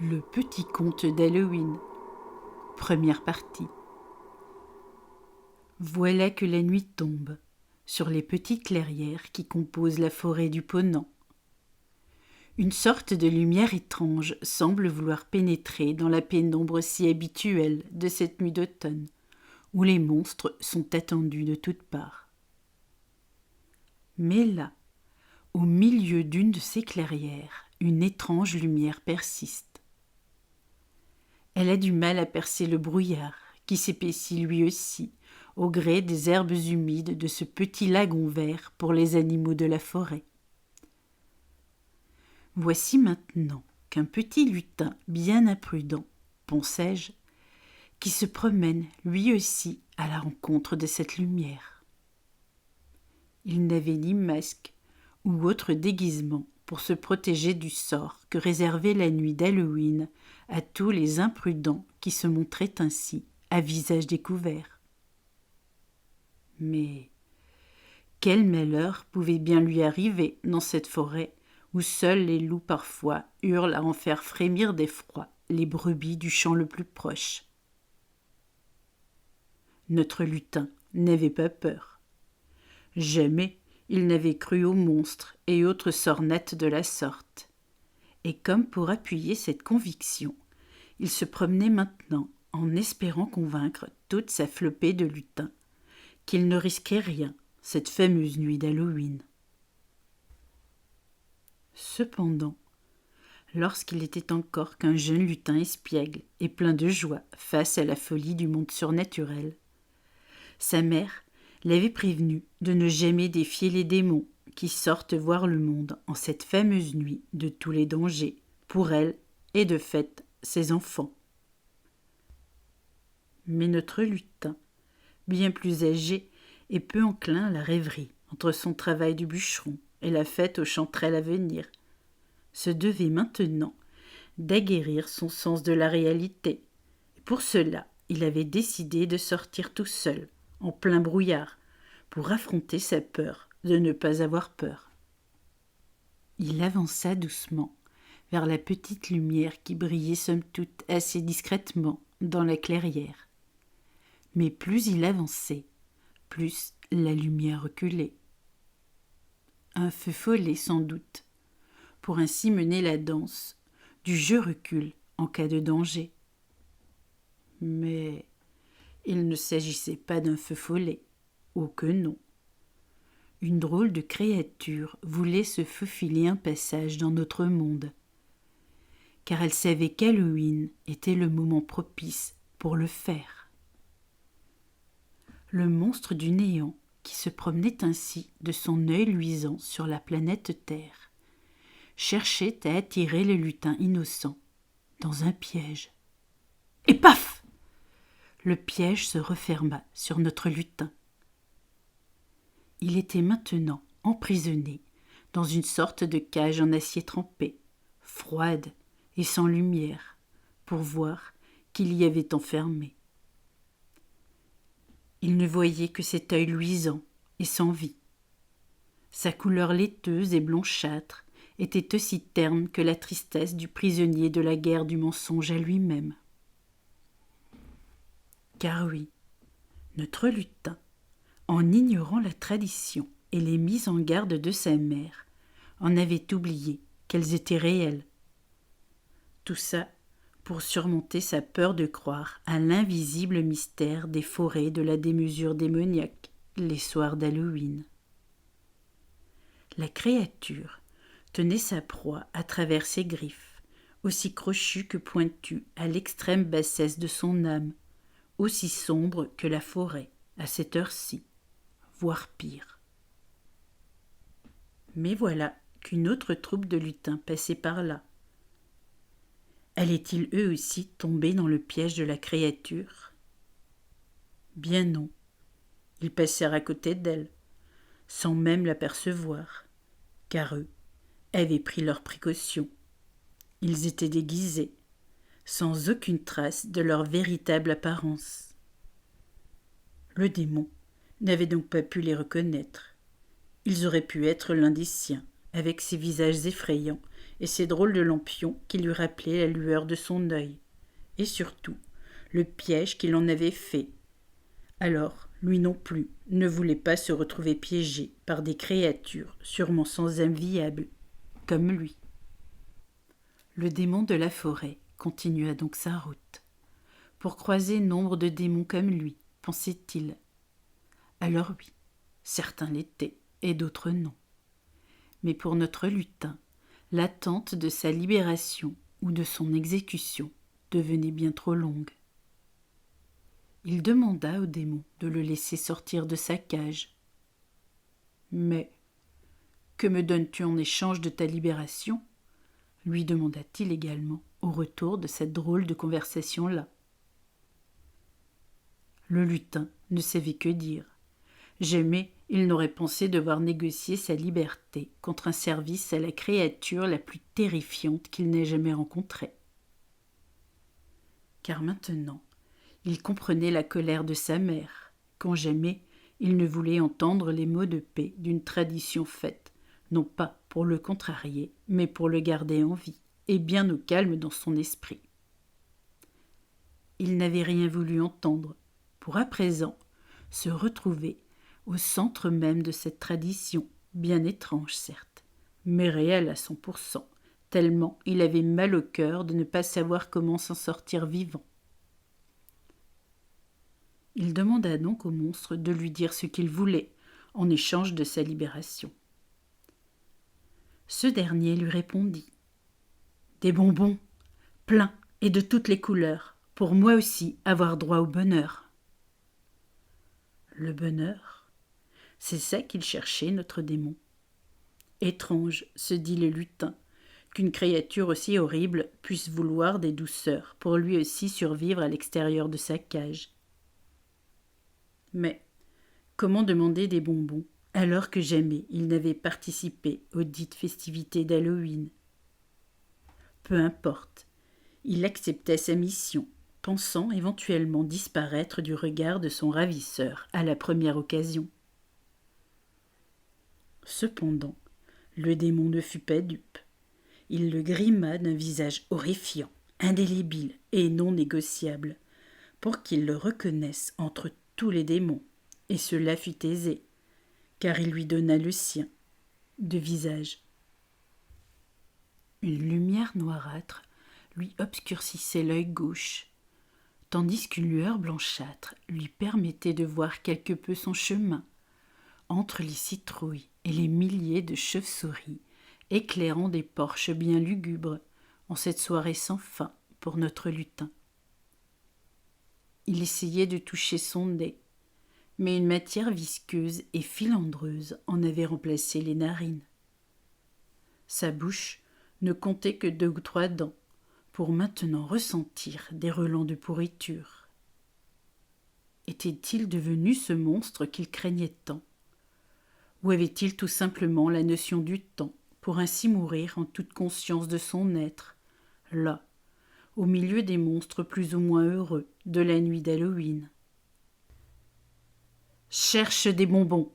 Le petit conte d'Halloween. Première partie. Voilà que la nuit tombe sur les petites clairières qui composent la forêt du Ponant. Une sorte de lumière étrange semble vouloir pénétrer dans la pénombre si habituelle de cette nuit d'automne, où les monstres sont attendus de toutes parts. Mais là, au milieu d'une de ces clairières, une étrange lumière persiste. Elle a du mal à percer le brouillard, qui s'épaissit lui aussi, au gré des herbes humides de ce petit lagon vert pour les animaux de la forêt. Voici maintenant qu'un petit lutin bien imprudent, pensais-je, qui se promène lui aussi à la rencontre de cette lumière. Il n'avait ni masque ou autre déguisement pour se protéger du sort que réservait la nuit d'Halloween à tous les imprudents qui se montraient ainsi, à visage découvert. Mais quel malheur pouvait bien lui arriver dans cette forêt où seuls les loups parfois hurlent à en faire frémir d'effroi les brebis du champ le plus proche. Notre lutin n'avait pas peur. Jamais il n'avait cru aux monstres et autres sornettes de la sorte. Et comme pour appuyer cette conviction, il se promenait maintenant en espérant convaincre toute sa flopée de lutins qu'il ne risquait rien cette fameuse nuit d'Halloween. Cependant, lorsqu'il était encore qu'un jeune lutin espiègle et plein de joie face à la folie du monde surnaturel, sa mère l'avait prévenu de ne jamais défier les démons qui sortent voir le monde en cette fameuse nuit de tous les dangers, pour elle et de fait ses enfants. Mais notre lutin, bien plus âgé et peu enclin à la rêverie entre son travail de bûcheron et la fête aux chanterelles à venir, se devait maintenant d'aguerrir son sens de la réalité. Et pour cela, il avait décidé de sortir tout seul, en plein brouillard, pour affronter sa peur de ne pas avoir peur. Il avança doucement vers la petite lumière qui brillait somme toute assez discrètement dans la clairière. Mais plus il avançait, plus la lumière reculait. Un feu follet sans doute, pour ainsi mener la danse du jeu recul en cas de danger. Mais il ne s'agissait pas d'un feu follet, oh que non. Une drôle de créature voulait se faufiler un passage dans notre monde, car elle savait qu'Halloween était le moment propice pour le faire. Le monstre du néant, qui se promenait ainsi de son œil luisant sur la planète Terre, cherchait à attirer le lutin innocent dans un piège. Et paf! Le piège se referma sur notre lutin. Il était maintenant emprisonné dans une sorte de cage en acier trempé, froide et sans lumière, pour voir qu'il y avait enfermé. Il ne voyait que cet œil luisant et sans vie. Sa couleur laiteuse et blanchâtre était aussi terne que la tristesse du prisonnier de la guerre du mensonge à lui-même. Car oui, notre lutin, en ignorant la tradition et les mises en garde de sa mère, en avait oublié qu'elles étaient réelles. Tout ça pour surmonter sa peur de croire à l'invisible mystère des forêts de la démesure démoniaque les soirs d'Halloween. La créature tenait sa proie à travers ses griffes, aussi crochues que pointues à l'extrême bassesse de son âme, aussi sombre que la forêt à cette heure-ci, voire pire. Mais voilà qu'une autre troupe de lutins passait par là. Allaient-ils eux aussi tomber dans le piège de la créature ? Bien non. Ils passèrent à côté d'elle, sans même l'apercevoir, car eux avaient pris leurs précautions. Ils étaient déguisés, sans aucune trace de leur véritable apparence. Le démon n'avait donc pas pu les reconnaître. Ils auraient pu être l'un des siens, avec ses visages effrayants et ces drôles de lampions qui lui rappelaient la lueur de son œil, et surtout le piège qu'il en avait fait. Alors, lui non plus ne voulait pas se retrouver piégé par des créatures sûrement sans âme viable, comme lui. Le démon de la forêt continua donc sa route, pour croiser nombre de démons comme lui, pensait-il. Alors oui, certains l'étaient, et d'autres non. Mais pour notre lutin, l'attente de sa libération ou de son exécution devenait bien trop longue. Il demanda au démon de le laisser sortir de sa cage. « Mais que me donnes-tu en échange de ta libération ?» lui demanda-t-il également au retour de cette drôle de conversation-là. Le lutin ne savait que dire. Jamais il n'aurait pensé devoir négocier sa liberté contre un service à la créature la plus terrifiante qu'il n'ait jamais rencontrée. Car maintenant, il comprenait la colère de sa mère, quand jamais il ne voulait entendre les mots de paix d'une tradition faite, non pas pour le contrarier, mais pour le garder en vie, et bien au calme dans son esprit. Il n'avait rien voulu entendre, pour à présent se retrouver au centre même de cette tradition, bien étrange certes, mais réelle à 100%, tellement il avait mal au cœur de ne pas savoir comment s'en sortir vivant. Il demanda donc au monstre de lui dire ce qu'il voulait, en échange de sa libération. Ce dernier lui répondit « Des bonbons, pleins et de toutes les couleurs, pour moi aussi avoir droit au bonheur. » Le bonheur, c'est ça qu'il cherchait, notre démon. Étrange, se dit le lutin, qu'une créature aussi horrible puisse vouloir des douceurs pour lui aussi survivre à l'extérieur de sa cage. Mais comment demander des bonbons alors que jamais il n'avait participé aux dites festivités d'Halloween? Peu importe, il acceptait sa mission, pensant éventuellement disparaître du regard de son ravisseur à la première occasion. Cependant, le démon ne fut pas dupe. Il le grima d'un visage horrifiant, indélébile et non négociable, pour qu'il le reconnaisse entre tous les démons, et cela fut aisé, car il lui donna le sien, de visage. Une lumière noirâtre lui obscurcissait l'œil gauche, tandis qu'une lueur blanchâtre lui permettait de voir quelque peu son chemin, entre les citrouilles et les milliers de chauves-souris, éclairant des porches bien lugubres, en cette soirée sans fin pour notre lutin. Il essayait de toucher son nez, mais une matière visqueuse et filandreuse en avait remplacé les narines. Sa bouche ne comptait que 2 ou 3 dents, pour maintenant ressentir des relents de pourriture. Était-il devenu ce monstre qu'il craignait tant? Ou avait-il tout simplement la notion du temps, pour ainsi mourir en toute conscience de son être, là, au milieu des monstres plus ou moins heureux de la nuit d'Halloween? « Cherche des bonbons !»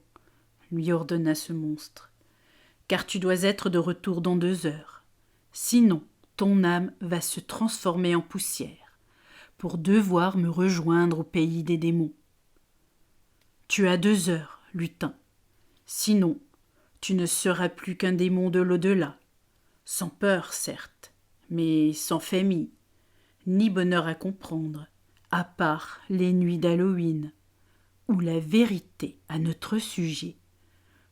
lui ordonna ce monstre, « car tu dois être de retour dans 2 heures. Sinon, ton âme va se transformer en poussière, pour devoir me rejoindre au pays des démons. Tu as 2 heures, lutin. Sinon, tu ne seras plus qu'un démon de l'au-delà, sans peur, certes, mais sans famille, ni bonheur à comprendre, à part les nuits d'Halloween, où la vérité à notre sujet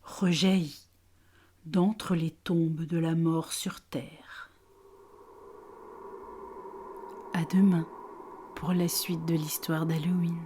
rejaillit d'entre les tombes de la mort sur terre. À demain pour la suite de l'histoire d'Halloween.